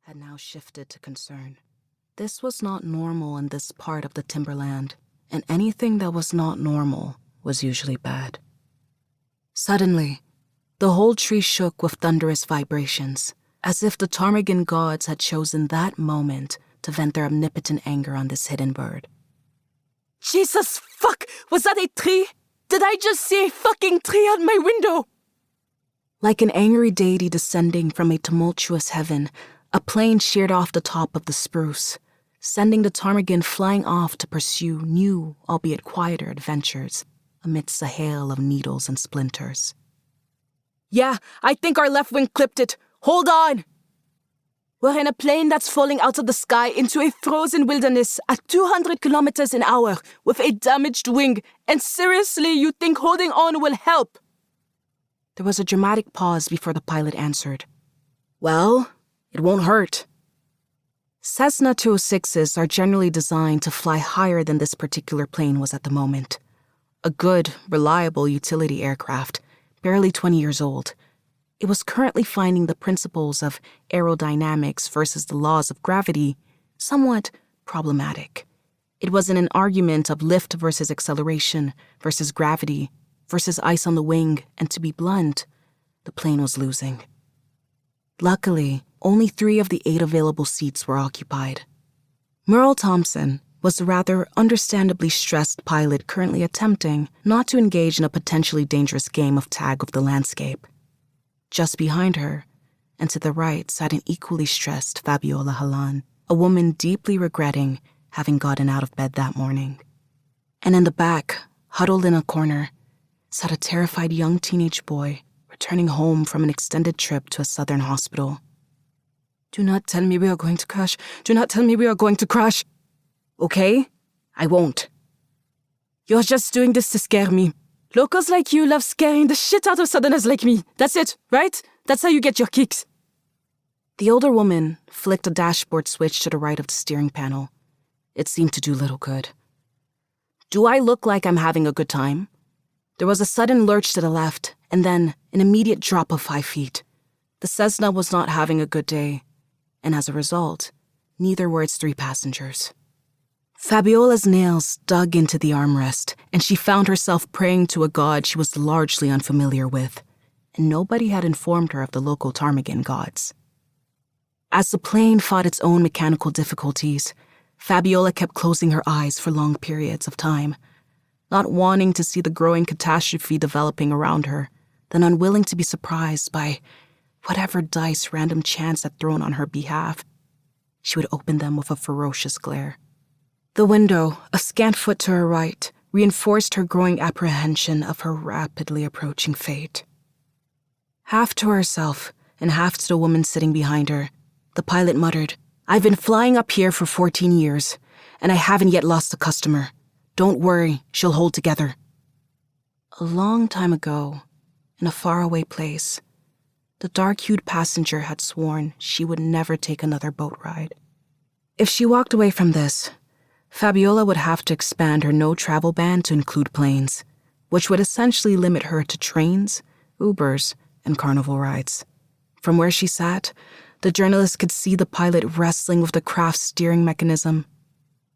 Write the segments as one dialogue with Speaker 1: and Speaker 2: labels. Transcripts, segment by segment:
Speaker 1: had now shifted to concern. This was not normal in this part of the timberland, and anything that was not normal was usually bad. Suddenly, the whole tree shook with thunderous vibrations, as if the ptarmigan gods had chosen that moment to vent their omnipotent anger on this hidden bird.
Speaker 2: Jesus fuck! Was that a tree? Did I just see a fucking tree out my window?
Speaker 1: Like an angry deity descending from a tumultuous heaven, a plane sheared off the top of the spruce, sending the ptarmigan flying off to pursue new, albeit quieter adventures amidst a hail of needles and splinters.
Speaker 2: Yeah, I think our left wing clipped it. Hold on! We're in a plane that's falling out of the sky into a frozen wilderness at 200 kilometers an hour with a damaged wing, and seriously, you think holding on will help?
Speaker 1: There was a dramatic pause before the pilot answered. Well, it won't hurt. Cessna 206s are generally designed to fly higher than this particular plane was at the moment. A good, reliable utility aircraft, barely 20 years old. It was currently finding the principles of aerodynamics versus the laws of gravity somewhat problematic. It was in an argument of lift versus acceleration versus gravity versus ice on the wing, and to be blunt, the plane was losing. Luckily, only 3 of the 8 available seats were occupied. Merle Thompson was a rather understandably stressed pilot currently attempting not to engage in a potentially dangerous game of tag with the landscape. Just behind her, and to the right, sat an equally stressed Fabiola Halan, a woman deeply regretting having gotten out of bed that morning. And in the back, huddled in a corner, sat a terrified young teenage boy returning home from an extended trip to a southern hospital. Do not tell me we are going to crash. Do not tell me we are going to crash. Okay? I won't.
Speaker 2: You're just doing this to scare me. Locals like you love scaring the shit out of southerners like me. That's it, right? That's how you get your kicks.
Speaker 1: The older woman flicked a dashboard switch to the right of the steering panel. It seemed to do little good. Do I look like I'm having a good time? There was a sudden lurch to the left, and then an immediate drop of 5 feet. The Cessna was not having a good day, and as a result, neither were its 3 passengers. Fabiola's nails dug into the armrest, and she found herself praying to a god she was largely unfamiliar with, and nobody had informed her of the local ptarmigan gods. As the plane fought its own mechanical difficulties, Fabiola kept closing her eyes for long periods of time, not wanting to see the growing catastrophe developing around her, then unwilling to be surprised by whatever dice random chance had thrown on her behalf. She would open them with a ferocious glare. The window, a scant foot to her right, reinforced her growing apprehension of her rapidly approaching fate. Half to herself and half to the woman sitting behind her, the pilot muttered, I've been flying up here for 14 years, and I haven't yet lost a customer. Don't worry, she'll hold together. A long time ago, in a faraway place, the dark-hued passenger had sworn she would never take another boat ride. If she walked away from this, Fabiola would have to expand her no-travel ban to include planes, which would essentially limit her to trains, Ubers, and carnival rides. From where she sat, the journalist could see the pilot wrestling with the craft's steering mechanism.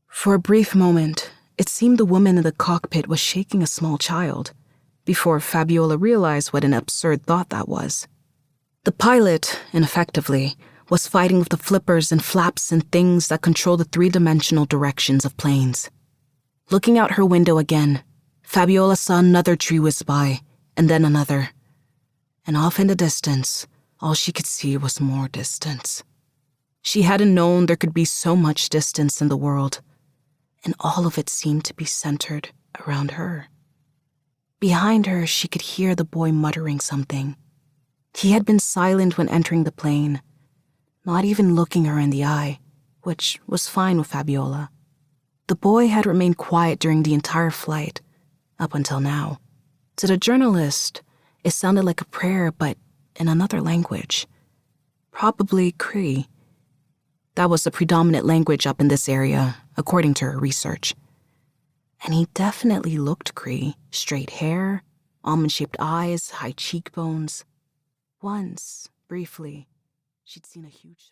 Speaker 1: For a brief moment, it seemed the woman in the cockpit was shaking a small child, before Fabiola realized what an absurd thought that was. The pilot, ineffectively, was fighting with the flippers and flaps and things that control the 3-dimensional directions of planes. Looking out her window again, Fabiola saw another tree whiz by, and then another. And off in the distance, all she could see was more distance. She hadn't known there could be so much distance in the world, and all of it seemed to be centered around her. Behind her, she could hear the boy muttering something. He had been silent when entering the plane, not even looking her in the eye, which was fine with Fabiola. The boy had remained quiet during the entire flight, up until now. To the journalist, it sounded like a prayer, but in another language. Probably Cree. That was the predominant language up in this area, according to her research. And he definitely looked Cree. Straight hair, almond-shaped eyes, high cheekbones. Once, briefly, she'd seen a huge...